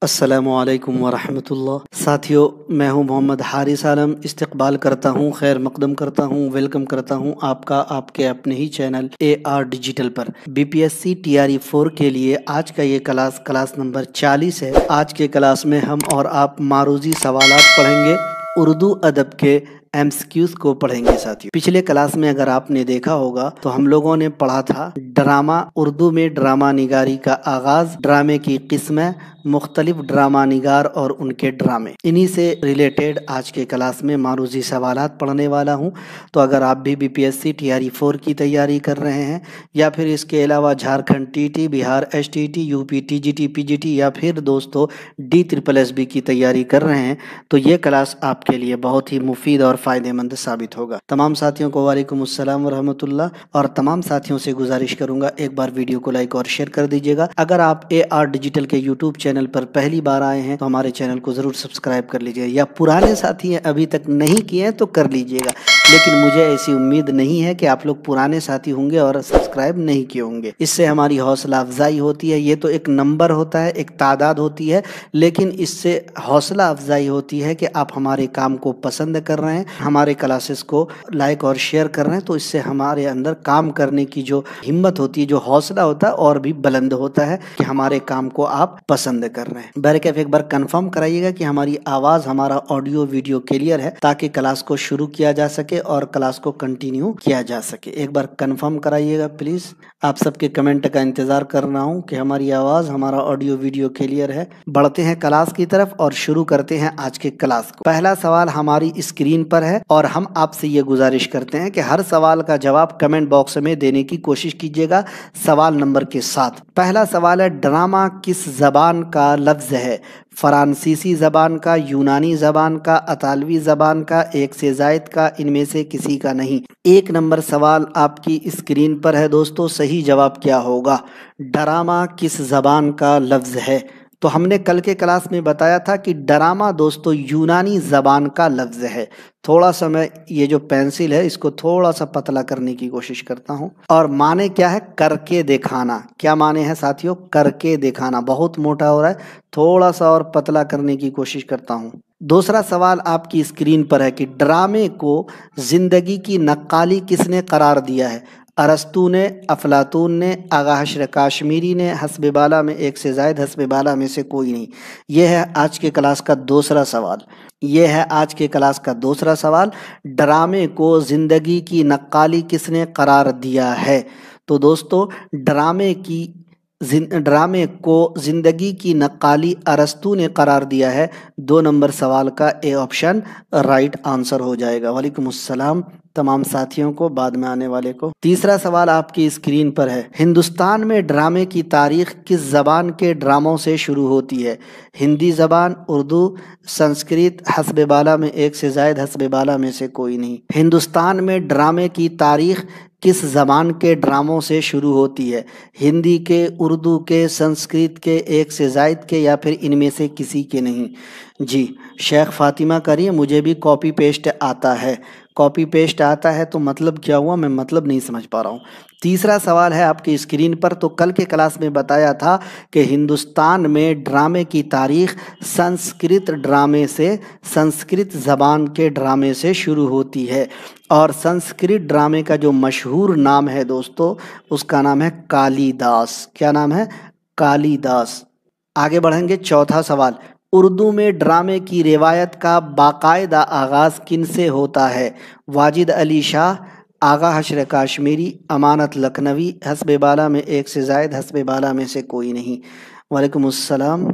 अस्सलामुअलैकुम वरहमतुल्लाह। साथियों, मैं हूं मोहम्मद हारिस आलम। इस्तकबाल करता हूं, खैर मकदम करता हूं, वेलकम करता हूं आपका आपके अपने ही चैनल AR डिजिटल पर। BPSC TRE 4 के लिए आज का ये क्लास नंबर 40 है। आज के क्लास में हम और आप मारूजी सवालात पढ़ेंगे, उर्दू अदब के MCQs को पढ़ेंगे। साथियों, पिछले क्लास में अगर आपने देखा होगा तो हम लोगों ने पढ़ा था ड्रामा, उर्दू में ड्रामा निगारी का आगाज, ड्रामे की किस्में, मुख्तलिफ ड्रामा निगार और उनके ड्रामे। इन्हीं से रिलेटेड आज के क्लास में मारूजी सवालात पढ़ने वाला हूं। तो अगर आप भी BPSC TRE 4 की तैयारी कर रहे हैं या फिर इसके अलावा Jharkhand TT, Bihar STT, UP TGT PGT या फिर दोस्तों DSSB की तैयारी कर रहे हैं तो ये क्लास आपके लिए बहुत ही मुफीद और फ़ायदेमंद साबित होगा। तमाम साथियों को वालेकुम अस्सलाम वरहमतुल्लाह। और तमाम साथियों से गुजारिश करूंगा एक बार वीडियो को लाइक और शेयर कर दीजिएगा। अगर आप AR डिजिटल के यूट्यूब चैनल पर पहली बार आए हैं तो हमारे चैनल को ज़रूर सब्सक्राइब कर लीजिए, या पुराने साथी हैं अभी तक नहीं किए हैं तो कर लीजिएगा। लेकिन मुझे ऐसी उम्मीद नहीं है कि आप लोग पुराने साथी होंगे और सब्सक्राइब नहीं किए होंगे। इससे हमारी हौसला अफजाई होती है। ये तो एक नंबर होता है, एक तादाद होती है, लेकिन इससे हौसला अफजाई होती है कि आप हमारे काम को पसंद कर रहे हैं, हमारे क्लासेस को लाइक और शेयर कर रहे हैं। तो इससे हमारे अंदर काम करने की जो हिम्मत होती है, जो हौसला होता है, और भी बुलंद होता है कि हमारे काम को आप पसंद कर रहे हैं। बहरकैफ एक बार कंफर्म कराइएगा कि हमारी आवाज़, हमारा ऑडियो वीडियो क्लियर है, ताकि क्लास को शुरू किया जा सके और क्लास को कंटिन्यू किया जा सके। एक बार कंफर्म कराइएगा प्लीज़। आप सबके कमेंट का इंतज़ार कर रहा हूँ कि हमारी आवाज़, हमारा ऑडियो वीडियो क्लियर है। बढ़ते हैं क्लास की तरफ और शुरू करते हैं आज के क्लास को। पहला सवाल हमारी स्क्रीन पर है और हम आपसे ये गुजारिश करते हैं कि हर सवाल का जवाब कमेंट बॉक्स में देने की कोशिश कीजिएगा सवाल नंबर के साथ। पहला सवाल है, ड्रामा किस ज़बान का लफ्ज़ है? फ़्रांसीसी ज़बान का, यूनानी ज़बान का, अतालवी ज़बान का, एक से ज़ायद का, इनमें से किसी का नहीं। एक नंबर सवाल आपकी स्क्रीन पर है दोस्तों। सही जवाब क्या होगा? ड्रामा किस ज़बान का लफ्ज़ है? तो हमने कल के क्लास में बताया था कि ड्रामा दोस्तों यूनानी ज़बान का लफ्ज़ है। थोड़ा सा मैं ये जो पेंसिल है इसको थोड़ा सा पतला करने की कोशिश करता हूँ। और माने क्या है? करके दिखाना। क्या माने हैं साथियों? करके दिखाना। बहुत मोटा हो रहा है, थोड़ा सा और पतला करने की कोशिश करता हूँ। दूसरा सवाल आपकी स्क्रीन पर है कि ड्रामे को जिंदगी की नक्काली किसने करार दिया है? अरस्तू ने, अफलातून ने, आगा हशर काश्मीरी ने, हस्ब बाला में एक से ज़ायद, हस्ब बाला में से कोई नहीं। यह है आज के क्लास का दूसरा सवाल। यह है आज के क्लास का दूसरा सवाल। ड्रामे को ज़िंदगी की नक्काली किसने करार दिया है? तो दोस्तों ड्रामे को ज़िंदगी की नक्काली अरस्तू ने करार दिया है। 2 नंबर सवाल का ए ऑप्शन राइट आंसर हो जाएगा। वालेकुम अस्सलाम तमाम साथियों को, बाद में आने वाले को। तीसरा सवाल आपकी स्क्रीन पर है, हिंदुस्तान में ड्रामे की तारीख किस ज़बान के ड्रामों से शुरू होती है? हिंदी ज़बान, उर्दू, संस्कृत, हस्ब बाला में एक से ज़ायद, हस्ब बाला में से कोई नहीं। हिंदुस्तान में ड्रामे की तारीख किस ज़बान के ड्रामों से शुरू होती है? हिंदी के, उर्दू के, संस्कृत के, एक से ज़ायद के, या फिर इनमें से किसी के नहीं? जी, शेख फातिमा करिए, मुझे भी कॉपी पेस्ट आता है। कॉपी पेस्ट आता है तो मतलब क्या हुआ? मैं मतलब नहीं समझ पा रहा हूँ। तीसरा सवाल है आपकी स्क्रीन पर। तो कल के क्लास में बताया था कि हिंदुस्तान में ड्रामे की तारीख संस्कृत ड्रामे से, संस्कृत ज़बान के ड्रामे से शुरू होती है। और संस्कृत ड्रामे का जो मशहूर नाम है दोस्तों, उसका नाम है कालिदास। क्या नाम है? कालिदास। आगे बढ़ेंगे। चौथा सवाल, उर्दू में ड्रामे की रिवायत का बाकायदा आगाज़ किन से होता है? वाजिद अली शाह, आगा हशर काश्मीरी, अमानत लखनवी, हस्ब बाला में एक से ज़ायद, हस्ब बाला में से कोई नहीं। वालेकुम अस्सलाम।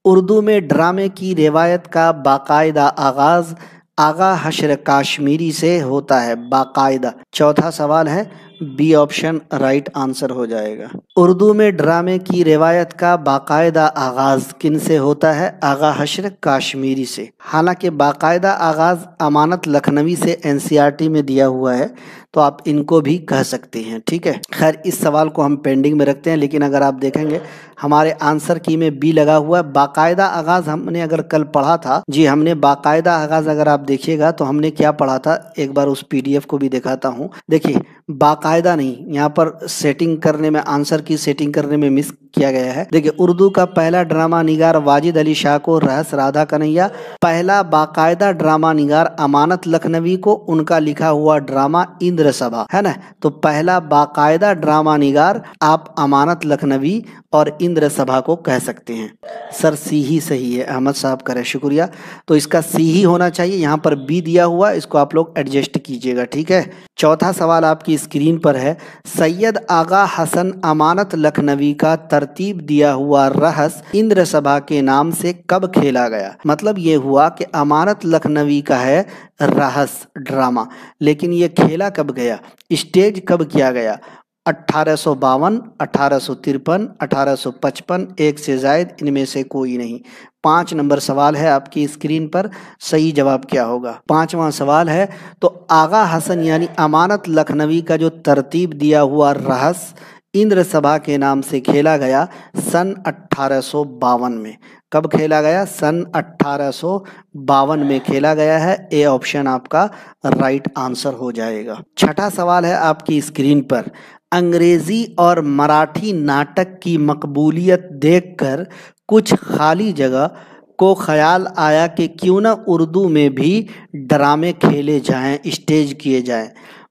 उर्दू में ड्रामे की रिवायत का बाकायदा आगाज़ आगा हशर काश्मीरी से होता है, बाकायदा। चौथा सवाल है, बी ऑप्शन राइट आंसर हो जाएगा। उर्दू में ड्रामे की रिवायत का बाकायदा आगाज़ किन से होता है? आगा हशर काश्मीरी से। हालांकि बाकायदा आगाज़ अमानत लखनवी से NCERT में दिया हुआ है, तो आप इनको भी कह सकते हैं। ठीक है, खैर इस सवाल को हम पेंडिंग में रखते हैं, लेकिन अगर आप देखेंगे हमारे आंसर की में बी लगा हुआ है। बाकायदा आगाज हमने अगर कल पढ़ा था, जी हमने बाकायदा आगाज अगर आप देखिएगा तो हमने क्या पढ़ा था, एक बार उस पीडीएफ को भी दिखाता हूँ। देखिए बाकायदा नहीं, यहाँ पर सेटिंग करने में, आंसर की सेटिंग करने में मिस किया गया है। देखिए उर्दू का पहला ड्रामा निगार वाजिद अली शाह को, रहस राधा कन्हैया। पहला बाकायदा ड्रामा निगार अमानत लखनवी को, उनका लिखा हुआ ड्रामा इंद्र सभा, है ना। तो पहला बाकायदा ड्रामा निगार आप अमानत लखनवी और इंद्र सभा को कह सकते हैं। सर सी ही सही है, अहमद साहब करें, शुक्रिया। तो इसका सी ही होना चाहिए, यहाँ पर बी दिया हुआ, इसको आप लोग एडजस्ट कीजिएगा। ठीक है, चौथा सवाल आपकी स्क्रीन पर है। सैयद आगा हसन अमानत लखनवी का तरतीब दिया हुआ रहस इंद्र सभा के नाम से कब खेला गया। मतलब ये हुआ कि अमानत लखनवी का है रहस ड्रामा, लेकिन ये खेला कब गया, स्टेज कब किया गया। 1852, 1853, 1855, एक से जायद, इनमें से कोई नहीं। 5 नंबर सवाल है आपकी स्क्रीन पर, सही जवाब क्या होगा। 5वां सवाल है, तो आगा हसन यानी अमानत लखनवी का जो तरतीब दिया हुआ रहस इंद्र सभा के नाम से खेला गया सन 1852 में। कब खेला गया, सन 1852 में खेला गया है। ए ऑप्शन आपका राइट आंसर हो जाएगा। छठा सवाल है आपकी स्क्रीन पर। अंग्रेजी और मराठी नाटक की मकबूलियत देखकर कुछ खाली जगह को ख्याल आया कि क्यों न उर्दू में भी ड्रामे खेले जाएं, स्टेज किए जाएं।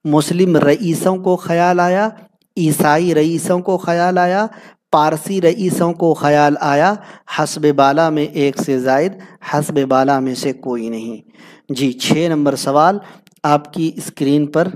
मुस्लिम रईसों को ख्याल आया, ईसाई रईसों को ख्याल आया, पारसी रईसों को ख्याल आया, हस्ब बाला में एक से जायद, हस्ब बाला में से कोई नहीं। जी 6 नंबर सवाल आपकी स्क्रीन पर।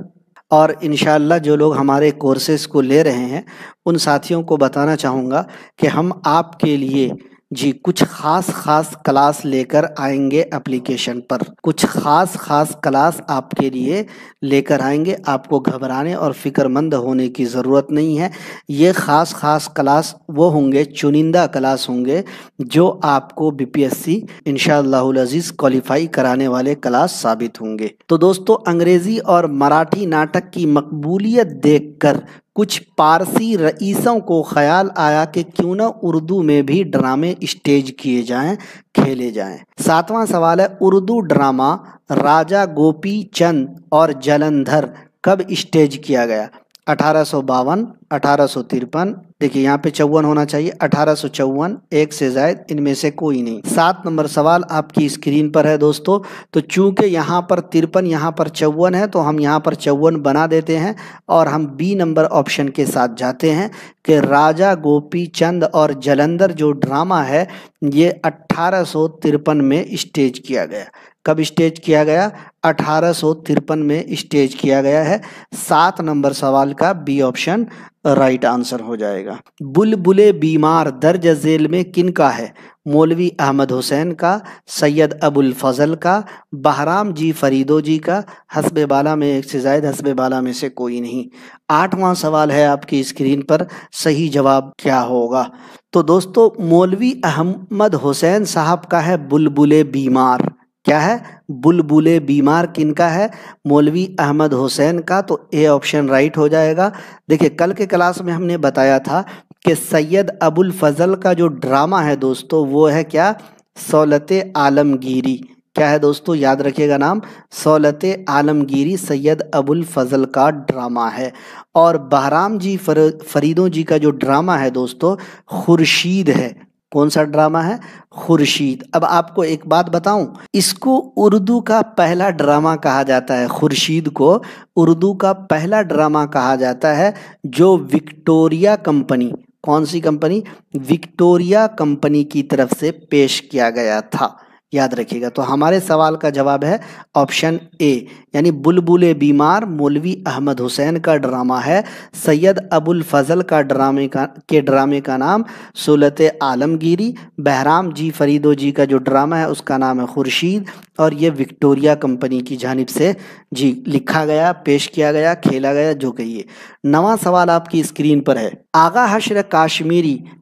और इंशाअल्लाह जो लोग हमारे कोर्सेज को ले रहे हैं उन साथियों को बताना चाहूँगा कि हम आपके लिए जी कुछ खास क्लास लेकर आएंगे एप्लीकेशन पर। कुछ खास क्लास आपके लिए लेकर आएंगे। आपको घबराने और फिक्रमंद होने की ज़रूरत नहीं है। ये खास क्लास वो होंगे, चुनिंदा क्लास होंगे जो आपको बीपीएससी इंशाअल्लाहुल अज़ीज़ क्वालिफाई कराने वाले क्लास साबित होंगे। तो दोस्तों, अंग्रेज़ी और मराठी नाटक की मकबूलियत देखकर कुछ पारसी रईसों को ख्याल आया कि क्यों न उर्दू में भी ड्रामे स्टेज किए जाएं, खेले जाएं। 7वां सवाल है, उर्दू ड्रामा राजा गोपी चंद और जलंधर कब स्टेज किया गया। 1852, 1853, देखिए यहाँ पे 54 होना चाहिए, 1854, एक से जायद, इनमें से कोई नहीं। 7 नंबर सवाल आपकी स्क्रीन पर है दोस्तों। तो चूंकि यहाँ पर 53, यहाँ पर 54 है, तो हम यहाँ पर 54 बना देते हैं और हम बी नंबर ऑप्शन के साथ जाते हैं कि राजा गोपी चंद और जलंधर जो ड्रामा है ये 1853 में स्टेज किया गया। कब स्टेज किया गया, 1853 में स्टेज किया गया है। 7 नंबर सवाल का बी ऑप्शन राइट आंसर हो जाएगा। बुलबुले बीमार दर्ज झेल में किन का है। मौलवी अहमद हुसैन का, सैयद अबुल फजल का, बहराम जी फरीदो जी का, हस्ब बाला में एक से जायद, हस्ब बाला में से कोई नहीं। 8वां सवाल है आपकी स्क्रीन पर, सही जवाब क्या होगा। तो दोस्तों, मौलवी अहमद हुसैन साहब का है बुलबुले बीमार। क्या है, बुलबुले बीमार किनका है, मौलवी अहमद हुसैन का। तो ए ऑप्शन राइट हो जाएगा। देखिए कल के क्लास में हमने बताया था कि सैयद अबुल फजल का जो ड्रामा है दोस्तों वो है क्या, सौलते आलमगीरी। क्या है दोस्तों, याद रखिएगा नाम, सौलते आलमगीरी सैयद अबुल फजल का ड्रामा है। और बहराम जी फरीदों जी का जो ड्रामा है दोस्तों खुर्शीद है। कौन सा ड्रामा है, खुर्शीद। अब आपको एक बात बताऊं, इसको उर्दू का पहला ड्रामा कहा जाता है। खुर्शीद को उर्दू का पहला ड्रामा कहा जाता है जो विक्टोरिया कंपनी, कौन सी कंपनी, विक्टोरिया कंपनी की तरफ से पेश किया गया था। याद रखिएगा। तो हमारे सवाल का जवाब है ऑप्शन ए, यानी बुलबुले बीमार मौलवी अहमद हुसैन का ड्रामा है। सैयद अबुल फजल का ड्रामे का नाम सौलते आलमगीरी। बहराम जी फरीदो जी का जो ड्रामा है उसका नाम है खुर्शीद। और ये विक्टोरिया कंपनी की जानिब से जी लिखा गया, पेश किया गया, खेला गया, जो कहिए। 9वां सवाल आपकी स्क्रीन पर है। आगा हशर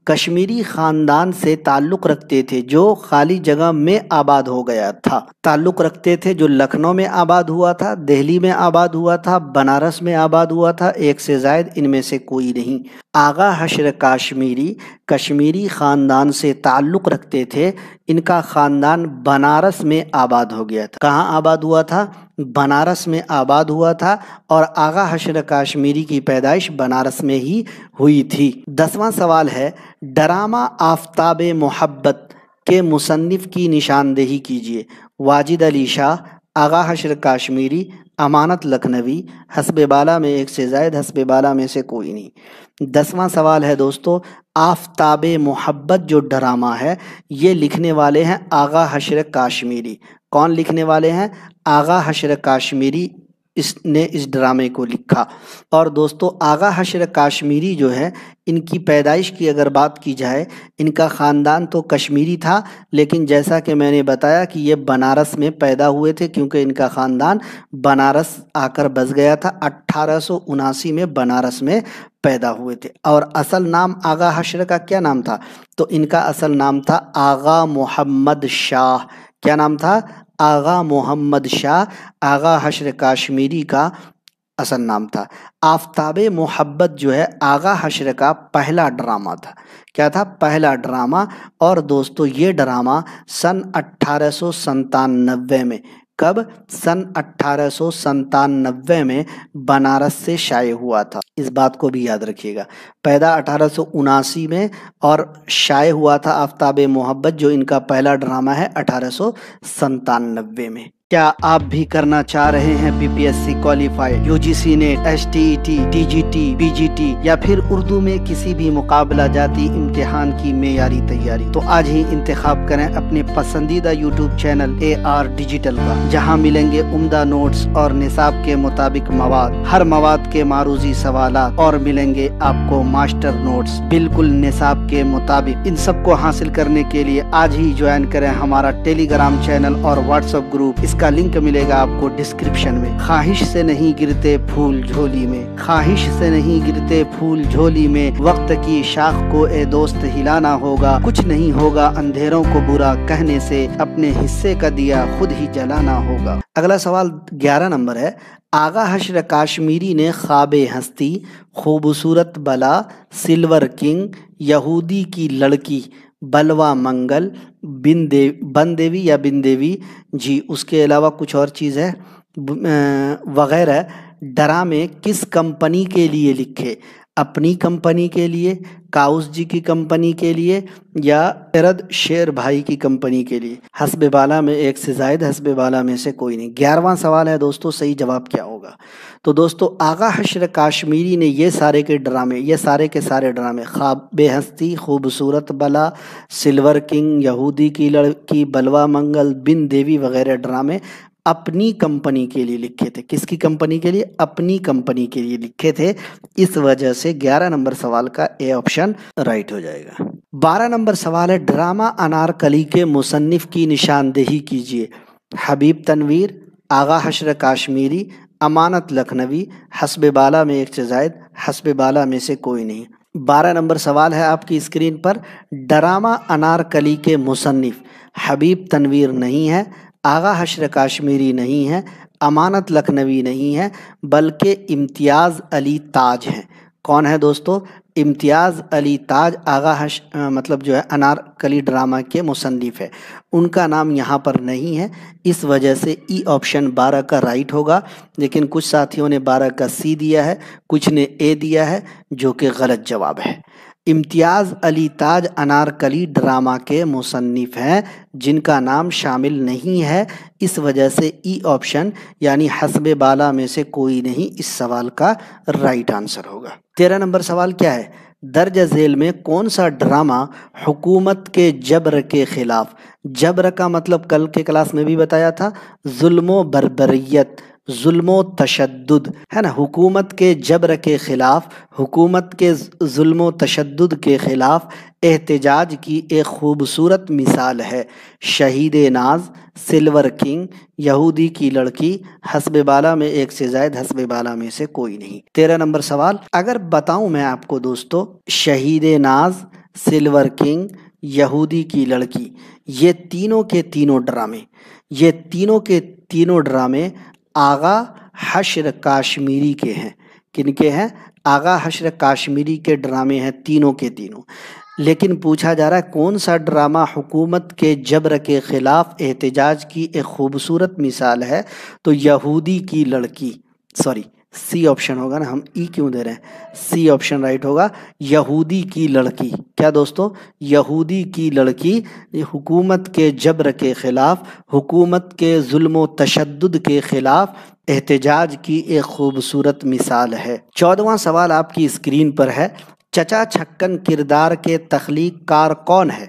कश्मीरी ख़ानदान से ताल्लुक़ रखते थे जो खाली जगह में आबाद हो गया था। ताल्लुक रखते थे जो लखनऊ में आबाद हुआ था, दिल्ली में आबाद हुआ था, बनारस में आबाद हुआ था, एक से ज़ायद इनमें से कोई नहीं। आगा हशर काश्मीरी कश्मीरी ख़ानदान से ताल्लुक़ रखते थे, इनका ख़ानदान बनारस में आबाद हो गया था। कहाँ आबाद हुआ था? बनारस में आबाद हुआ था, और आगा हशर काश्मीरी की पैदाइश बनारस में ही हुई थी। 10वां सवाल है, ड्रामा आफ़ताब मोहब्बत के मुसन्निफ़ की निशानदेही कीजिए। वाजिद अली शाह, आगा हशर काश्मीरी, अमानत लखनवी, हस्ब बाला में एक से ज़ायद, हस्ब बाला में से कोई नहीं। 10वां सवाल है दोस्तों, आफ़ताब मोहब्बत जो ड्रामा है ये लिखने वाले हैं आगा हशर काश्मीरी। कौन लिखने वाले हैं? आगा हशर काश्मीरी इसने इस ड्रामे को लिखा। और दोस्तों आगा हशर काश्मीरी जो है, इनकी पैदाइश की अगर बात की जाए, इनका ख़ानदान तो कश्मीरी था, लेकिन जैसा कि मैंने बताया कि ये बनारस में पैदा हुए थे, क्योंकि इनका ख़ानदान बनारस आकर बस गया था। 1879 में बनारस में पैदा हुए थे। और असल नाम आगा हशर का क्या नाम था? तो इनका असल नाम था आगा मोहम्मद शाह। क्या नाम था? आगा मोहम्मद शाह। आगा हशर काश्मीरी का असल नाम था। आफ़ताब मोहब्बत जो है आगा हशर का पहला ड्रामा था। क्या था? पहला ड्रामा। और दोस्तों ये ड्रामा सन 1897 में, कब? सन 1897 में बनारस से शाये हुआ था। इस बात को भी याद रखिएगा। पैदा 1879 में और शाये हुआ था आफ़ताब मोहब्बत, जो इनका पहला ड्रामा है 1897 में। क्या आप भी करना चाह रहे हैं BPSC qualified, UGC net, STET, TGT, PGT या फिर उर्दू में किसी भी मुकाबला जाती इम्तिहान की मेयारी तैयारी? तो आज ही इंतखाब करें अपने पसंदीदा यूट्यूब चैनल AR डिजिटल का, जहां मिलेंगे उम्दा नोट्स और निसाब के मुताबिक मवाद, हर मवाद के मारूजी सवालात, और मिलेंगे आपको मास्टर नोट्स बिल्कुल निसाब के मुताबिक। इन सब को हासिल करने के लिए आज ही ज्वाइन करें हमारा टेलीग्राम चैनल और व्हाट्सएप ग्रुप। इसका लिंक मिलेगा आपको डिस्क्रिप्शन में। ख्वाहिश से नहीं गिरते फूल झोली में, ख्वाहिश से नहीं गिरते फूल झोली में, वक्त की शाख को ए दोस्त हिलाना होगा, कुछ नहीं होगा अंधेरों को बुरा कहने से, अपने हिस्से का दिया खुद ही जलाना होगा। अगला सवाल 11 नंबर है, आगा हशर काश्मीरी ने ख्वाबे हस्ती, खूबसूरत बला, सिल्वर किंग, यहूदी की लड़की, बलवा मंगल, बन देवी या बिन देवी जी, उसके अलावा कुछ और चीज़ है वगैरह, ड्रामे किस कंपनी के लिए लिखे? अपनी कंपनी के लिए, काउस जी की कंपनी के लिए, या एरद शेर भाई की कंपनी के लिए? हस्ब बाला में एक से ज़ायद, हस्ब बाला में से कोई नहीं। 11वां सवाल है दोस्तों, सही जवाब क्या होगा? तो दोस्तों आगा हशर काश्मीरी ने ये सारे के सारे ड्रामे ख्वाबे हस्ती, खूबसूरत बला, सिल्वर किंग, यहूदी की लड़की, बलवा मंगल, बिन देवी वगैरह ड्रामे अपनी कंपनी के लिए लिखे थे। किसकी कंपनी के लिए? अपनी कंपनी के लिए लिखे थे। इस वजह से 11 नंबर सवाल का ए ऑप्शन राइट हो जाएगा। 12 नंबर सवाल है, ड्रामा अनारकली के मुसन्निफ की निशानदेही कीजिए। हबीब तनवीर, आगा हशर काश्मीरी, अमानत लखनवी, हस्ब बाला में एक से ज़ायद, हस्ब बाला में से कोई नहीं। 12 नंबर सवाल है आपकी स्क्रीन पर, ड्रामा अनारकली के मुसन्निफ हबीब तनवीर नहीं है, आगा हशर काश्मीरी नहीं है, अमानत लखनवी नहीं है, बल्कि इम्तियाज़ अली ताज हैं। कौन है दोस्तों? इम्तियाज़ अली ताज मतलब जो है अनारकली ड्रामा के मुसन्निफ है। उनका नाम यहाँ पर नहीं है, इस वजह से ई ऑप्शन 12 का राइट होगा। लेकिन कुछ साथियों ने 12 का सी दिया है, कुछ ने ए दिया है, जो कि गलत जवाब है। इम्तियाज़ अली ताज अनारकली ड्रामा के मुसन्निफ हैं, जिनका नाम शामिल नहीं है। इस वजह से ई ऑप्शन यानी हस्ब बाला में से कोई नहीं इस सवाल का राइट आंसर होगा। 13 नंबर सवाल क्या है? दर्ज झेल में कौन सा ड्रामा हुकूमत के जबर के खिलाफ, जबर का मतलब कल के क्लास में भी बताया था, जुल्म बर्बरियत, जुल्म तशद्दुद है ना, हुकूमत के जबर के ख़िलाफ़, हुकूमत के जुल्म तशद्दुद के ख़िलाफ़ एहतजाज की एक खूबसूरत मिसाल है। शहीद नाज, सिल्वर किंग, यहूदी की लड़की, हस्ब बाला में एक से ज़ायद, हस्ब बाला में से कोई नहीं। 13 नंबर सवाल, अगर बताऊं मैं आपको दोस्तों, शहीद नाज, सिल्वर किंग, यहूदी की लड़की, یہ تینوں کے تینوں ڈرامے آغا حشر کاشمیری کے ہیں۔ کن کے ہیں؟ آغا حشر کاشمیری کے ڈرامے ہیں تینوں کے تینوں۔ لیکن پوچھا جا رہا ہے کون سا ڈرامہ حکومت کے جبر کے خلاف احتجاج کی ایک خوبصورت مثال ہے؟ تو یہودی کی لڑکی، سوری سی آپشن ہوگا نا، ہم ای کیوں دے رہے ہیں، سی آپشن رائٹ ہوگا، یہودی کی لڑکی۔ کیا دوستو؟ یہودی کی لڑکی حکومت کے جبر کے خلاف، حکومت کے ظلم و تشدد کے خلاف احتجاج کی ایک خوبصورت مثال ہے۔ 14واں سوال آپ کی اسکرین پر ہے، چچا چھکن کردار کے تخلیق کار کون ہے؟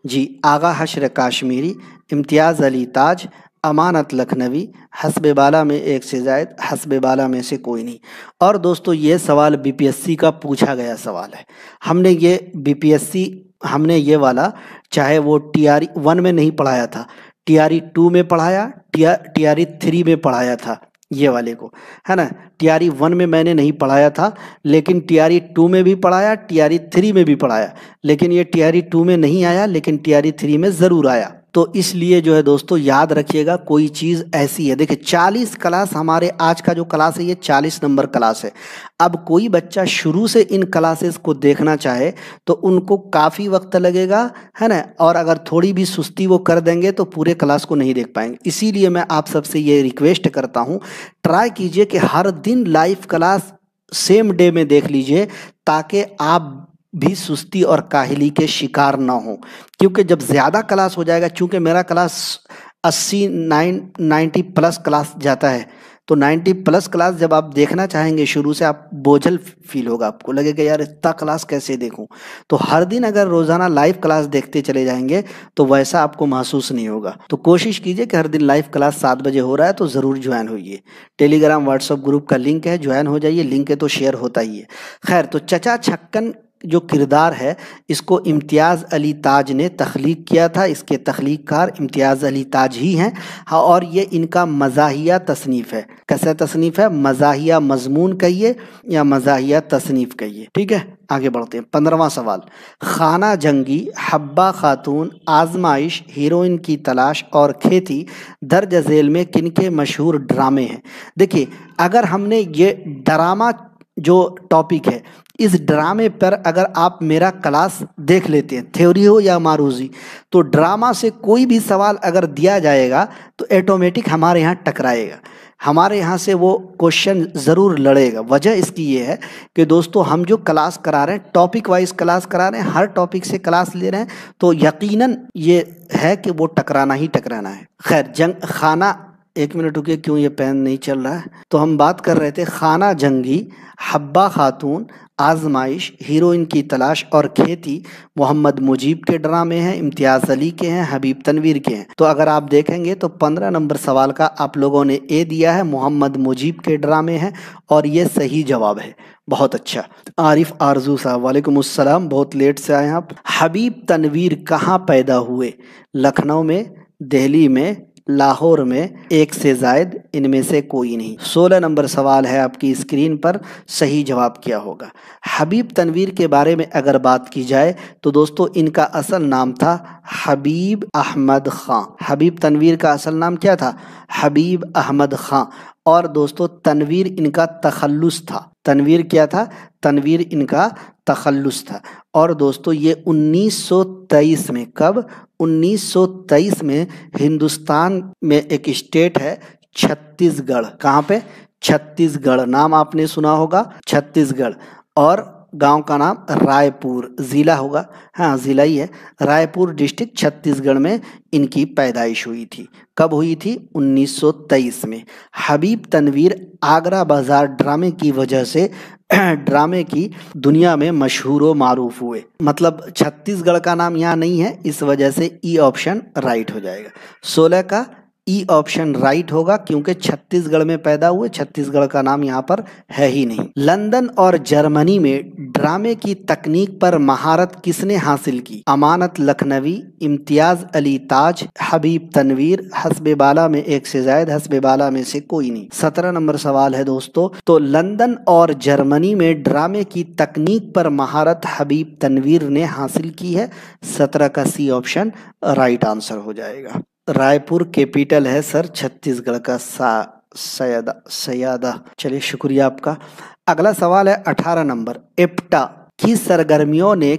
جی آغا حشر کاشمیری، امتیاز علی تاج، امانت لکھنوی، حسب بالا میں ایک سے زائد، حسب بالا میں سے کوئی نہیں۔ اور دوستو یہ سوال بی پی ایس سی کا پوچھا گیا سوال ہے۔ ہم نے یہ بی پی ایس سی، ہم نے یہ والا چاہے وہ ٹی آر 1 میں نہیں پڑھایا تھا، ٹی آر 2 میں پڑھایا، ٹی آر 3 میں پڑھایا تھا، یہ والے کو ہے نا۔ ٹی آر 1 میں نے نہیں پڑھایا تھا، لیکن ٹی آر 2 میں بھی پڑھایا، ٹی آر 3 میں بھی پڑھایا، لیکن یہ ٹی آر 2 میں نہیں آیا، لیکن ٹی آر 3 میں ضرور آیا۔ تو اس لیے جو ہے دوستو یاد رکھیے گا، کوئی چیز ایسی ہے، دیکھیں 40 کلاس ہمارے آج کا جو کلاس ہے یہ 40 نمبر کلاس ہے۔ اب کوئی بچہ شروع سے ان کلاسز کو دیکھنا چاہے تو ان کو کافی وقت لگے گا، ہے نا، اور اگر تھوڑی بھی سستی وہ کر دیں گے تو پورے کلاس کو نہیں دیکھ پائیں گے۔ اسی لیے میں آپ سب سے یہ ریکویسٹ کرتا ہوں، ٹرائی کیجئے کہ ہر دن لائیو کلاس سیم ڈے میں دیکھ لیجئے، تاکہ آپ بھی سستی اور کاہلی کے شکار نہ ہوں۔ کیونکہ جب زیادہ کلاس ہو جائے گا، چونکہ میرا کلاس 90 پلس کلاس جاتا ہے، تو 90 پلس کلاس جب آپ دیکھنا چاہیں گے شروع سے، آپ بوجھل فیل ہوگا، آپ کو لگے گا یار اتنا کلاس کیسے دیکھوں۔ تو ہر دن اگر روزانہ لائیو کلاس دیکھتے چلے جائیں گے تو ویسا آپ کو محسوس نہیں ہوگا۔ تو کوشش کیجئے کہ ہر دن لائیو کلاس 7 بجے ہو رہا ہے تو ضرور جوائن ہوئیے۔ ٹیلی گرام واٹس ایپ گروپ کا لنک ہے، جوائن ہو جائیے، لنک ہے تو شیئر ہوتا ہی ہے۔ خیر، تو چچا چھکن جو کردار ہے اس کو امتیاز علی تاج نے تخلیق کیا تھا، اس کے تخلیق کار امتیاز علی تاج ہی ہیں، اور یہ ان کا مزاحیہ تصنیف ہے۔ کیسا تصنیف ہے؟ مزاحیہ مضمون کہیے یا مزاحیہ تصنیف کہیے، ٹھیک ہے۔ آگے بڑھتے ہیں، 15واں سوال، خانہ جنگی، حبہ خاتون، آزمائش، ہیروئن کی تلاش اور کھیتی درج ذیل میں کن کے مشہور ڈرامے ہیں؟ دیکھیے اگر ہم نے یہ ڈرامہ جو ٹاپک ہے، اس ڈرامے پر اگر آپ میرا کلاس دیکھ لیتے ہیں، تھیوری ہو یا معروضی، تو ڈرامہ سے کوئی بھی سوال اگر دیا جائے گا تو ایٹومیٹک ہمارے یہاں ٹکرائے گا، ہمارے یہاں سے وہ کوشچن ضرور لڑے گا۔ وجہ اس کی یہ ہے کہ دوستو ہم جو کلاس کرا رہے ہیں ٹاپک وائز کلاس کرا رہے ہیں، ہر ٹاپک سے کلاس لے رہے ہیں، تو یقیناً یہ ہے کہ وہ ٹکرانا ہی ٹکرانا ہے۔ خیر، خانہ، ایک منٹ رکیے، کیوں یہ پین نہیں چل رہا ہے؟ تو ہم بات کر رہے تھے خانہ جنگی، حبہ خاتون، آزمائش، ہیروئن کی تلاش اور کھیتی محمد مجیب کے ڈرامے ہیں، امتیاز علی کے ہیں، حبیب تنویر کے ہیں۔ تو اگر آپ دیکھیں گے تو 15 نمبر سوال کا آپ لوگوں نے اے دیا ہے، محمد مجیب کے ڈرامے ہیں، اور یہ صحیح جواب ہے۔ بہت اچھا۔ عارف آرزو صاحب، وعلیکم السلام، بہت لیٹ سے آئے ہیں آپ۔ حبیب تنویر کہاں پیدا ہوئے؟ لکھنؤ میں، دہلی میں، لاہور میں، ایک سے زائد، ان میں سے کوئی نہیں۔ 16 نمبر سوال ہے آپ کی اسکرین پر، صحیح جواب کیا ہوگا؟ حبیب تنویر کے بارے میں اگر بات کی جائے تو دوستو ان کا اصل نام تھا حبیب احمد خان۔ حبیب تنویر کا اصل نام کیا تھا؟ حبیب احمد خان۔ اور دوستو تنویر ان کا تخلص تھا۔ تنویر کیا تھا؟ تنویر ان کا تخلص تھا۔ اور دوستو یہ 1923 میں، کب؟ 1923 میں ہندوستان میں ایک اسٹیٹ ہے چھتیس گڑھ۔ کہاں پہ؟ چھتیس گڑھ، نام آپ نے سنا ہوگا، چھتیس گڑھ، اور گاؤں کا نام رائے پور، ضلع ہوگا، ہاں ضلع ہی ہے، رائے پور ڈسٹرکٹ چھتیس گڑھ میں ان کی پیدائش ہوئی تھی۔ کب ہوئی تھی؟ 1923 میں۔ حبیب تنویر آگرہ بازار ڈرامے کی وجہ سے ڈرامے کی دنیا میں مشہور و معروف ہوئے۔ مطلب چھتیس گڑھ کا نام یہاں نہیں ہے، اس وجہ سے ای آپشن رائٹ ہو جائے گا۔ 16 کا ई ऑप्शन राइट होगा, क्योंकि छत्तीसगढ़ में पैदा हुए, छत्तीसगढ़ का नाम यहाँ पर है ही नहीं। लंदन और जर्मनी में ड्रामे की तकनीक पर महारत किसने हासिल की? अमानत लखनवी, इम्तियाज अली ताज, हबीब तनवीर, हस्बे बाला में एक से जायद, हस्बे बाला में से कोई नहीं। 17 नंबर सवाल है दोस्तों। तो लंदन और जर्मनी में ड्रामे की तकनीक पर महारत हबीब तनवीर ने हासिल की है। 17 का सी ऑप्शन राइट आंसर हो जाएगा। रायपुर कैपिटल है सर छत्तीसगढ़ का सयादा। चलिए शुक्रिया आपका। अगला सवाल है 18 नंबर। एप्टा की सरगर्मियों ने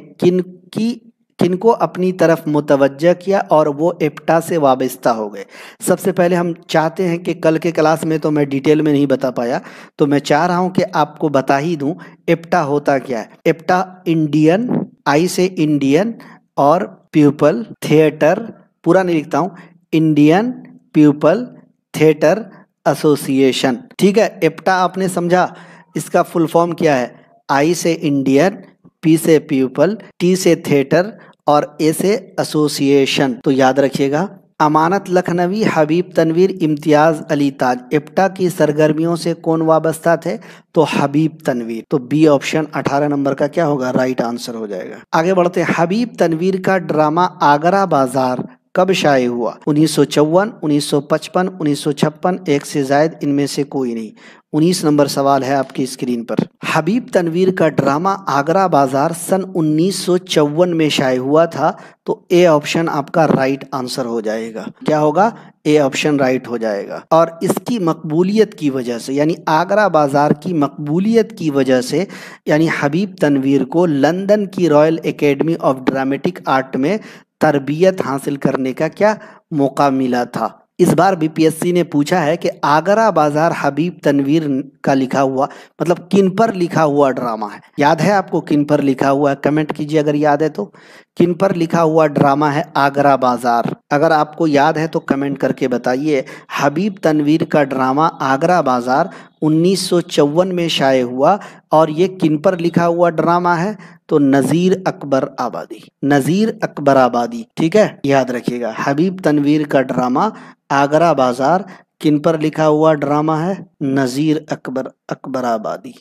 किनको अपनी तरफ मुतवज्जा किया और वो एप्टा से वाबस्ता हो गए? सबसे पहले हम चाहते हैं कि कल के क्लास में तो मैं डिटेल में नहीं बता पाया, तो मैं चाह रहा हूं कि आपको बता ही दूं एप्टा होता क्या है। एप्टा इंडियन, आई से इंडियन और पीपल थिएटर, पूरा नहीं लिखता हूं, इंडियन पीपल थिएटर एसोसिएशन। ठीक है, एप्टा आपने समझा, इसका फुल फॉर्म क्या है? आई से इंडियन, पी से पीपल, टी से थिएटर और ए से एसोसिएशन। तो याद रखिएगा। अमानत लखनवी, हबीब तनवीर, इम्तियाज अली ताज, एप्टा की सरगर्मियों से कौन वाबस्ता थे? तो हबीब तनवीर। तो बी ऑप्शन 18 नंबर का क्या होगा? राइट आंसर हो जाएगा। आगे बढ़ते हैं। हबीब तनवीर का ड्रामा आगरा बाजार कब शाये हुआ? 1954, 1955, 1956, एक से जायद, इनमें से कोई नहीं। 19 नंबर सवाल है आपकी स्क्रीन पर। हबीब तनवीर का ड्रामा आगरा बाजार सन 1954 में शाये हुआ था। तो ए ऑप्शन आपका राइट आंसर हो जाएगा। क्या होगा? ए ऑप्शन राइट हो जाएगा। और इसकी मकबूलियत की वजह से, यानी आगरा बाजार की मकबूलियत की वजह से, यानी हबीब तनवीर को लंदन की royal academy of dramatic art में तरबियत हासिल करने का क्या मौका मिला था। इस बार बीपीएससी ने पूछा है कि आगरा बाजार हबीब तनवीर का लिखा हुआ, मतलब किन पर लिखा हुआ ड्रामा है? याद है आपको किन पर लिखा हुआ है? कमेंट कीजिए अगर याद है तो। किन पर लिखा हुआ ड्रामा है आगरा बाजार? अगर आपको याद है तो कमेंट करके बताइए। हबीब तनवीर का ड्रामा आगरा बाजार 1954 में शाये हुआ और ये किन पर लिखा हुआ ड्रामा है? तो नज़ीर अकबर आबादी, नज़ीर अकबर आबादी। ठीक है, याद रखिएगा। हबीब तनवीर का ड्रामा आगरा बाजार किन पर लिखा हुआ ड्रामा है? नज़ीर अकबर आबादी।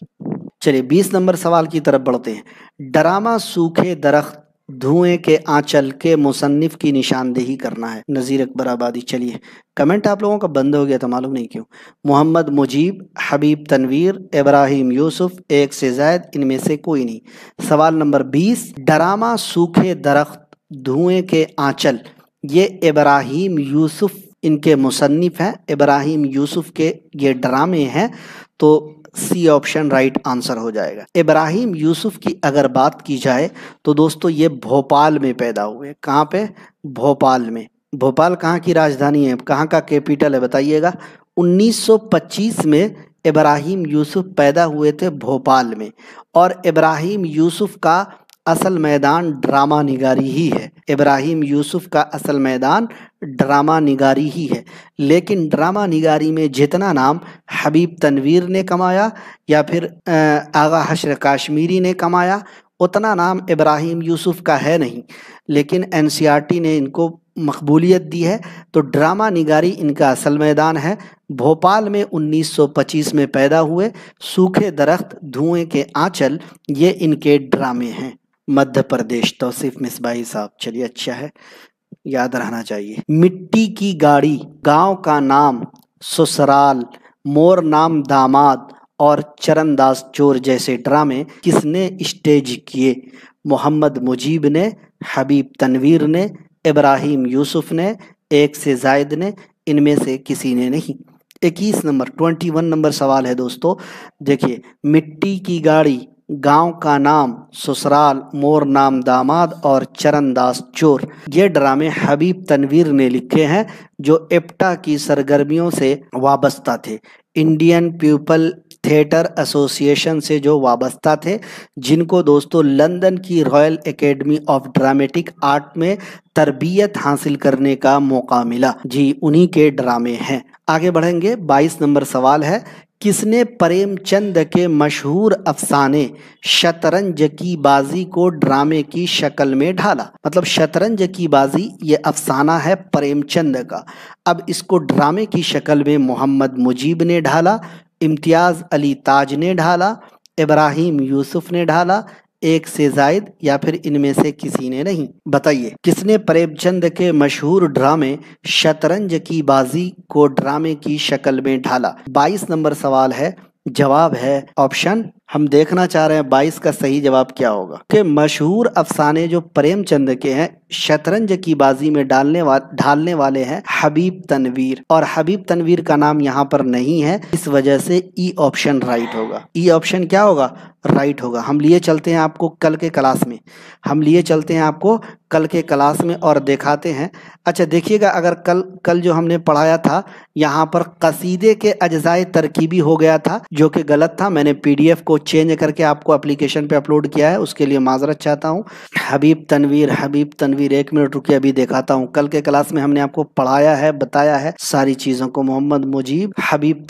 चलिए 20 नंबर सवाल की तरफ बढ़ते हैं। ड्रामा सूखे दरख्त धुएं के आंचल के मुसन्निफ की निशानदेही करना है। नज़ीर अकबर आबादी। चलिए, कमेंट आप लोगों का बंद हो गया था, मालूम नहीं क्यों। मोहम्मद मुजीब, हबीब तनवीर, इब्राहिम यूसुफ, एक से जायद, इनमें से कोई नहीं। सवाल नंबर 20। ड्रामा सूखे दरख्त धुएं के आंचल, ये इब्राहिम यूसुफ इनके मुसन्निफ हैं। इब्राहिम यूसुफ के ये ड्रामे हैं। तो सी ऑप्शन राइट आंसर हो जाएगा। इब्राहिम यूसुफ की अगर बात की जाए तो दोस्तों ये भोपाल में पैदा हुए। कहाँ पे? भोपाल में। भोपाल कहाँ की राजधानी है, कहाँ का कैपिटल है बताइएगा? 1925 में इब्राहिम यूसुफ पैदा हुए थे भोपाल में। और इब्राहिम यूसुफ का असल मैदान ड्रामा निगारी ही है। इब्राहिम यूसुफ का असल मैदान ड्रामा निगारी ही है। लेकिन ड्रामा निगारी में जितना नाम हबीब तनवीर ने कमाया या फिर आगा हशर काश्मीरी ने कमाया, उतना नाम इब्राहिम यूसुफ का है नहीं। लेकिन एनसीईआरटी ने इनको मकबूलियत दी है। तो ड्रामा निगारी इनका असल मैदान है। भोपाल में 1925 में पैदा हुए। सूखे दरख्त धुएं के आंचल, ये इनके ड्रामे हैं। मध्य प्रदेश, तौसीफ मिसबाही साहब। चलिए, अच्छा है, याद रहना चाहिए। मिट्टी की गाड़ी, गांव का नाम ससुराल, मोर नाम दामाद और चरणदास चोर जैसे ड्रामे किसने स्टेज किए? मोहम्मद मुजीब ने, हबीब तनवीर ने, इब्राहिम यूसुफ ने, एक से जायद ने, इनमें से किसी ने नहीं। 21 नंबर 21 नंबर सवाल है दोस्तों। देखिए, मिट्टी की गाड़ी, गांव का नाम ससुराल, मोर नाम दामाद और चरणदास चोर, ये ड्रामे हबीब तनवीर ने लिखे हैं, जो एप्टा की सरगर्मियों से वाबस्ता थे। इंडियन पीपल थिएटर एसोसिएशन से जो वाबस्ता थे, जिनको दोस्तों लंदन की royal academy of dramatic art में तरबियत हासिल करने का मौका मिला। जी, उन्हीं के ड्रामे हैं। आगे बढ़ेंगे। 22 नंबर सवाल है। किस ने प्रेमचंद के मशहूर अफसाने शतरंज की बाजी को ड्रामे की शक्ल में ढाला। मतलब शतरंज की बाजी ये अफसाना है प्रेमचंद का, अब इसको ड्रामे की शक्ल में मोहम्मद मुजीब ने ढाला, इम्तियाज़ अली ताज ने ढाला, इब्राहिम यूसुफ ने ढाला, एक से जायद, या फिर इनमें से किसी ने नहीं। बताइए किसने प्रेमचंद के मशहूर ड्रामे शतरंज की बाजी को ड्रामे की शक्ल में ढाला। 22 नंबर सवाल है, जवाब है ऑप्शन, हम देखना चाह रहे हैं 22 का सही जवाब क्या होगा। कि मशहूर अफसाने जो प्रेमचंद के हैं शतरंज की बाजी में ढालने वाले हैं हबीब तनवीर, और हबीब तनवीर का नाम यहाँ पर नहीं है, इस वजह से ई ऑप्शन राइट होगा। ई ऑप्शन क्या होगा, राइट होगा। हम लिए चलते हैं आपको कल के क्लास में, और दिखाते हैं। अच्छा देखिएगा, अगर कल जो हमने पढ़ाया था यहाँ पर कसीदे के अज्जाए तरकीबी हो गया था, जो कि गलत था। मैंने PDF को चेंज करके आपको एप्लीकेशन पे अपलोड किया है, उसके लिए माजरत चाहता हूँ। हबीब तनवीर, एक मिनट रुकिए, अभी दिखाता हूँ। कल के क्लास में हमने आपको पढ़ाया है, बताया है सारी चीज़ों को। मोहम्मद मुजीब, हबीब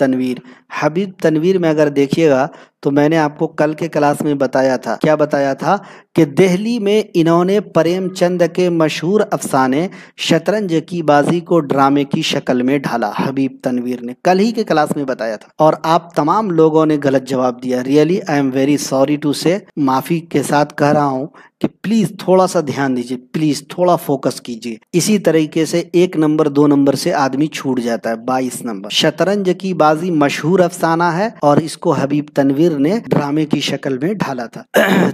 तनवीर में अगर देखिएगा तो मैंने आपको कल के क्लास में बताया था, क्या बताया था कि दिल्ली में इन्होंने प्रेमचंद के मशहूर अफसाने शतरंज की बाजी को ड्रामे की शक्ल में ढाला। हबीब तनवीर ने कल ही के क्लास में बताया था, और आप तमाम लोगों ने गलत जवाब दिया। Really I am very sorry to say, माफ़ी के साथ कह रहा हूँ कि प्लीज़ थोड़ा सा ध्यान दीजिए, प्लीज़ थोड़ा फोकस कीजिए। इसी तरीके से 1 नंबर 2 नंबर से आदमी छूट जाता है। 22 नंबर, शतरंज की बाजी मशहूर अफसाना है और इसको हबीब तनवीर ने ड्रामे की शक्ल में ढाला था।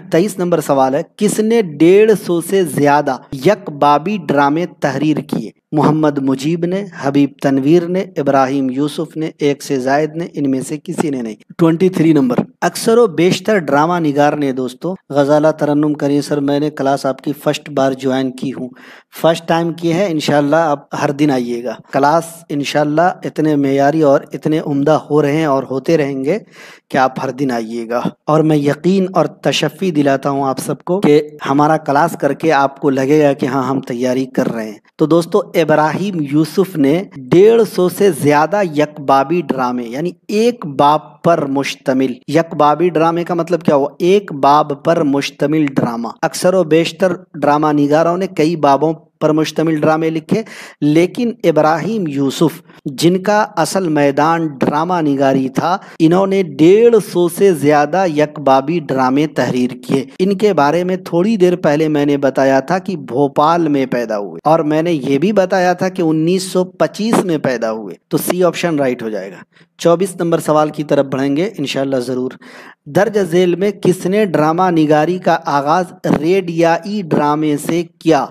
23 नंबर सवाल है, किसने 150 से ज्यादा यकबाबी ड्रामे तहरीर किए। मोहम्मद मुजीब ने, हबीब तनवीर ने, इब्राहिम यूसुफ ने, एक से जायद ने, इनमें से किसी ने नहीं। 23 नंबर, अक्सर व बेशतर ड्रामा निगार ने दोस्तों गज़ाला तरन्नुम करिए। सर मैंने क्लास आपकी फर्स्ट बार ज्वाइन की हूँ, फर्स्ट टाइम की है, इंशाल्लाह आप हर दिन आइएगा। क्लास इंशाल्लाह इतने मेयारी और इतने उम्दा हो रहे हैं और होते रहेंगे कि आप हर दिन आइएगा। और मैं यकीन और तशफ़ी दिलाता हूँ आप सबको कि हमारा क्लास करके आपको लगेगा कि हाँ हम तैयारी कर रहे हैं। तो दोस्तों इब्राहिम यूसुफ ने 150 से ज्यादा यकबाबी ड्रामे, यानी एक बाब पर मुश्तमिल, यकबाबी ड्रामे का मतलब क्या हुआ, एक बाब पर मुश्तमिल ड्रामा। अक्सर व बेशतर ड्रामा निगारों ने कई बाबों पर मुश्तमिल ड्रामे लिखे, लेकिन इब्राहिम यूसुफ जिनका असल मैदान ड्रामा निगारी था, इन्होंने 150 से ज्यादा यकबाबी ड्रामे तहरीर किए। इनके बारे में थोड़ी देर पहले मैंने बताया था कि भोपाल में पैदा हुए, और मैंने ये भी बताया था कि 1925 में पैदा हुए। तो सी ऑप्शन राइट हो जाएगा। 24 नंबर सवाल की तरफ बढ़ेंगे इंशाल्लाह ज़रूर। दर्ज झेल में किसने ड्रामा निगारी का आगाज रेडियाई ड्रामे से किया।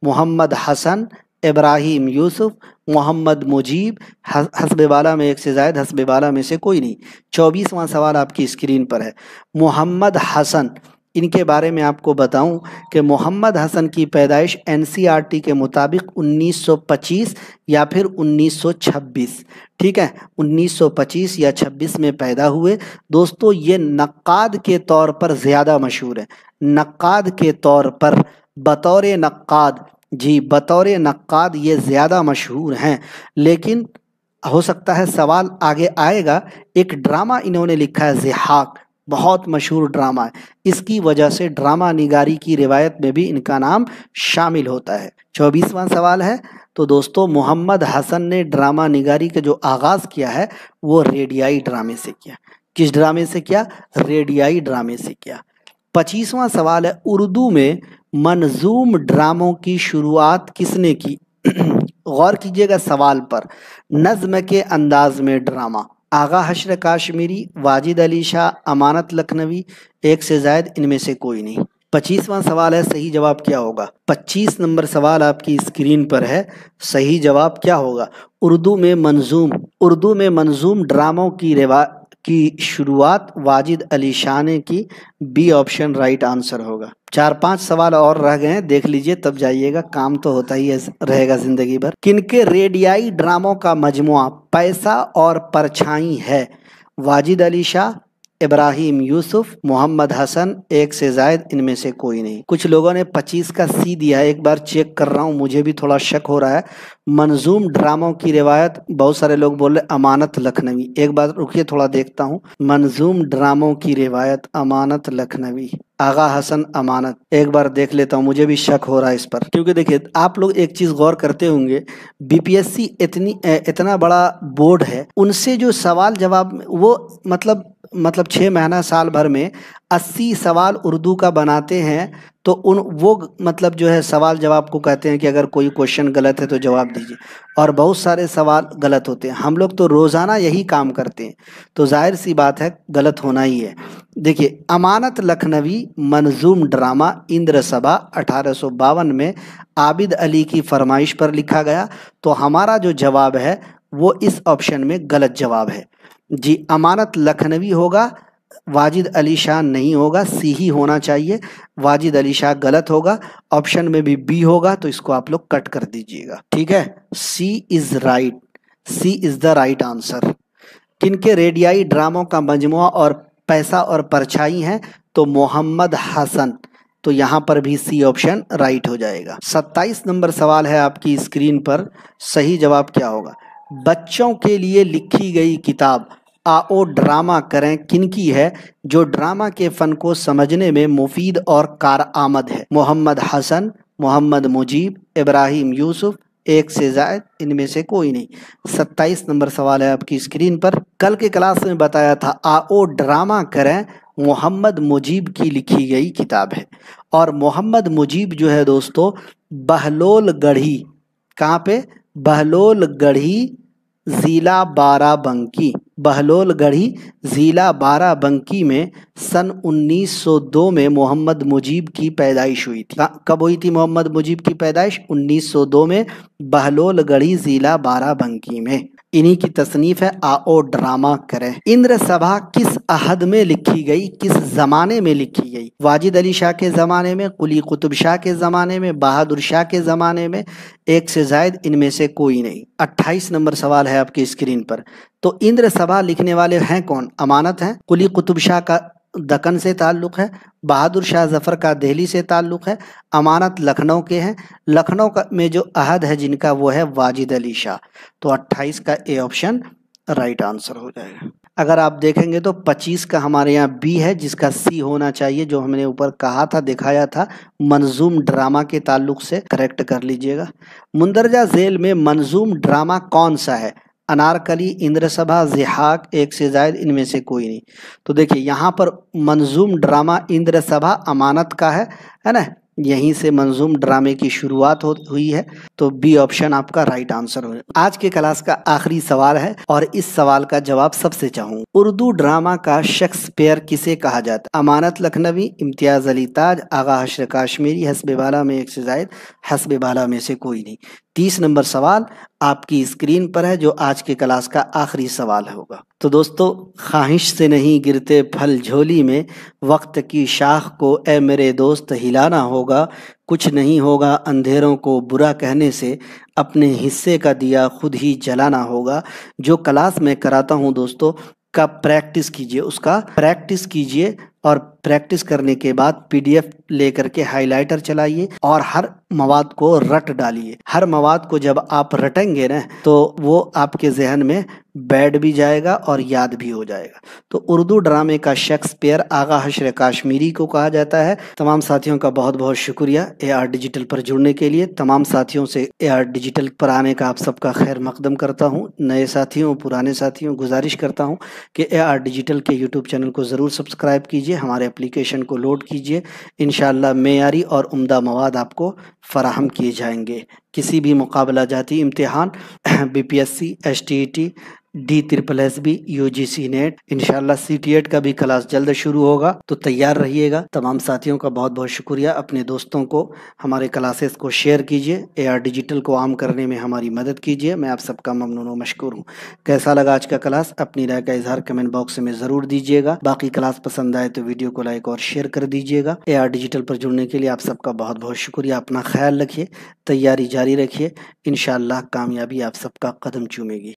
मोहम्मद हसन, इब्राहिम यूसुफ, मोहम्मद मुजीब, हस्बे बाला में एक से जायद, हस्बे बाला में से कोई नहीं। 24वां सवाल आपकी स्क्रीन पर है। मोहम्मद हसन, इनके बारे में आपको बताऊं कि मोहम्मद हसन की पैदाइश NCERT के मुताबिक 1925 या फिर 1926, ठीक है, 1925 या 26 में पैदा हुए। दोस्तों ये नक्काद के तौर पर ज़्यादा मशहूर है, नक्काद के तौर पर, बतौर नक्काद, जी बतौर नक्काद ये ज़्यादा मशहूर हैं। लेकिन हो सकता है सवाल आगे आएगा, एक ड्रामा इन्होंने लिखा है ज़िहाक, बहुत मशहूर ड्रामा है, इसकी वजह से ड्रामा निगारी की रिवायत में भी इनका नाम शामिल होता है। 24वां सवाल है। तो दोस्तों मोहम्मद हसन ने ड्रामा निगारी का जो आगाज़ किया है वो रेडियाई ड्रामे से किया। किस ड्रामे से किया, रेडियाई ड्रामे से किया। 25वां सवाल है, उर्दू में मंजूम ड्रामों की शुरुआत किसने की। गौर कीजिएगा सवाल पर, नज़्म के अंदाज में ड्रामा, आगा हशर काश्मीरी, वाजिद अली शाह, अमानत लखनवी, एक से जायद, इनमें से कोई नहीं। 25वां सवाल है, सही जवाब क्या होगा। 25 नंबर सवाल आपकी स्क्रीन पर है, सही जवाब क्या होगा। उर्दू में मंजूम ड्रामों की शुरुआत वाजिद अली शाह ने की, बी ऑप्शन राइट आंसर होगा। 4-5 सवाल और रह गए हैं, देख लीजिए तब जाइएगा, काम तो होता ही रहेगा जिंदगी भर। किनके रेडियाई ड्रामों का मजमुआ पैसा और परछाई है। वाजिद अली शाह, ابراہیم یوسف, محمد حسن, ایک سے زائد ان میں سے کوئی نہیں. کچھ لوگوں نے 25 کا سی دیا ہے, ایک بار چیک کر رہا ہوں, مجھے بھی تھوڑا شک ہو رہا ہے. منظوم ڈراموں کی روایت, بہت سارے لوگ بول رہے امانت لکھنوی. ایک بار رکیے تھوڑا دیکھتا ہوں. منظوم ڈراموں کی روایت امانت لکھنوی, آغا حسن امانت. ایک بار دیکھ لیتا ہوں, مجھے بھی شک ہو رہا ہے اس پر. کیونکہ دیکھیں آپ لوگ ایک چیز غور کرتے ہوں گے, بی پی ایس سی اتنا بڑا بورڈ ہے, ان سے جو سوال جواب وہ مطلب 6 مہینہ سال بھر میں 80 سوال اردو کا بناتے ہیں. تو وہ مطلب جو ہے سوال جواب کو کہتے ہیں کہ اگر کوئی کوشچن غلط ہے تو جواب دیجیے, اور بہت سارے سوال غلط ہوتے ہیں. ہم لوگ تو روزانہ یہی کام کرتے ہیں, تو ظاہر سی بات ہے غلط ہونا ہی ہے. دیکھیے امانت لکھنوی منظوم ڈرامہ اندر سبھا 1852 میں عابد علی کی فرمائش پر لکھا گیا. تو ہمارا جو جواب ہے وہ اس آپشن میں غلط جواب ہے جی. امانت لکھنوی ہوگا, واجد علی شاہ نہیں ہوگا, سی ہی ہونا چاہیے. واجد علی شاہ غلط ہوگا. آپشن میں بھی بی ہوگا, تو اس کو آپ لوگ کٹ کر دیجئے گا, ٹھیک ہے. C is right, C is the right answer. کن کے ریڈیائی ڈراموں کا مجموعہ اور پیسہ اور پرچھائی ہیں؟ تو محمد حسن. تو یہاں پر بھی سی آپشن رائٹ ہو جائے گا. 27 نمبر سوال ہے آپ کی اسکرین پر, صحیح جواب کیا ہوگا؟ بچوں کے لیے لکھی گئی کتاب آؤ ڈرامہ کریں کن کی ہے جو ڈرامہ کے فن کو سمجھنے میں مفید اور کارآمد ہے؟ محمد حسن, محمد مجیب, ابراہیم یوسف, ایک سے زائد ان میں سے کوئی نہیں. 27 نمبر سوال ہے آپ کی اسکرین پر. کل کے کلاس میں بتایا تھا آؤ ڈرامہ کریں محمد مجیب کی لکھی گئی کتاب ہے, اور محمد مجیب جو ہے دوستو بہلول گڑھی, کہاں پہ؟ بہلول گڑھی ضلع بارہ بنکی, بہلول گڑھی ضلع بارہ بنکی میں سن 1902 میں محمد مجیب کی پیدائش ہوئی تھی. کب ہوئی تھی محمد مجیب کی پیدائش؟ 1902 میں بہلول گڑھی ضلع بارہ بنکی میں. انہی کی تصنیف ہے آؤ ڈرامہ کریں. اندر سبھا کس عہد میں لکھی گئی, کس زمانے میں لکھی گئی؟ واجد علی شاہ کے زمانے میں, قلی قطب شاہ کے زمانے میں, بہادر شاہ کے زمانے میں, ایک سے زائد ان میں سے کوئی نہیں. 28 نمبر سوال ہے آپ کی اسکرین پر. تو اندر سبھا لکھنے والے ہیں کون؟ امانت ہیں, قلی قطب شاہ کا دکن سے تعلق ہے, بہادر شاہ ظفر کا دہلی سے تعلق ہے, امانت لکھنؤ کے ہیں. لکھنؤ کا میں جو عہد ہے جن کا وہ ہے واجد علی شاہ. تو 28 کا اے آپشن رائٹ آنسر ہو جائے گا. اگر آپ دیکھیں گے تو 25 کا ہمارے یہاں بی ہے جس کا سی ہونا چاہیے, جو ہم نے اوپر کہا تھا دکھایا تھا منظوم ڈرامہ کے تعلق سے, کریکٹ کر لیجئے گا. مندرجہ ذیل میں منظوم ڈرامہ کون سا ہے؟ انارکلی, اندر سبھا, ضحاک, ایک سے زائد ان میں سے کوئی نہیں. تو دیکھیے یہاں پر منظوم ڈرامہ اندر سبھا امانت کا ہے نا, یہیں سے منظوم ڈرامے کی شروعات ہوئی ہے. تو بی آپشن آپ کا رائٹ آنسر ہو. آج کے کلاس کا آخری سوال ہے اور اس سوال کا جواب سب سے چاہوں. اردو ڈرامہ کا شیکسپیئر کسے کہا جاتا؟ امانت لکھنوی, امتیاز علی تاج, آغا حشر کاشمیری, حسب بالا میں ایک سے زائد, حسب بالا میں سے کوئی نہیں. 30 نمبر سوال آپ کی اسکرین پر ہے جو آج کے کلاس کا آخری سوال ہوگا. تو دوستو خواہش سے نہیں گرتے پھل جھولی میں, وقت کی شاخ کو اے میرے دوست ہلانا ہوگا. کچھ نہیں ہوگا اندھیروں کو برا کہنے سے, اپنے حصے کا دیا خود ہی جلانا ہوگا. جو کلاس میں کراتا ہوں دوستو کا پریکٹس کیجئے, اس کا پریکٹس کیجئے, اور پریکٹس کرنے کے بعد پی ڈی ایف لے کر کے ہائی لائٹر چلائیے اور ہر مواد کو رٹ ڈالیے. ہر مواد کو جب آپ رٹیں گے نا تو وہ آپ کے ذہن میں بیٹھ بھی جائے گا اور یاد بھی ہو جائے گا. تو اردو ڈرامے کا شیکسپیئر آغا حشر کاشمیری کو کہا جاتا ہے. تمام ساتھیوں کا بہت بہت شکریہ اے آر ڈیجیٹل پر جڑنے کے لیے. تمام ساتھیوں سے اے آر ڈیجیٹل پر آنے کا آپ سب کا خیر مقدم کرتا ہوں. نئے ساتھیوں, پرانے ساتھیوں گزارش کرتا ہوں کہ اے آر ڈیجیٹل کے یوٹیوب چینل کو ضرور سبسکرائب کیجیے, ہمارے اپلیکیشن کو لوڈ کیجیے. انشاءاللہ معیاری اور عمدہ مواد آپ کو فراہم کیے جائیں گے. کسی بھی مقابلہ جاتی امتحان, B P S C, S T E T, DSSB, UGC NET, انشاءاللہ CTET کا بھی کلاس جلد شروع ہوگا, تو تیار رہیے گا. تمام ساتھیوں کا بہت بہت شکریہ. اپنے دوستوں کو ہمارے کلاسز کو شیئر کیجیے, اے آر ڈیجیٹل کو عام کرنے میں ہماری مدد کیجیے. میں آپ سب کا ممنون و مشکور ہوں. کیسا لگا آج کا کلاس؟ اپنی رائے کا اظہار کمنٹ باکس میں ضرور دیجیے گا. باقی کلاس پسند آئے تو ویڈیو کو لائک اور شیئر کر دیجیے گا. اے آر ڈیجیٹل پر جڑنے کے لیے آپ سب کا بہت بہت شکریہ. اپنا خیال رکھیے, تیاری جاری رکھیے, انشاءاللہ کامیابی آپ سب کا قدم چومے گی.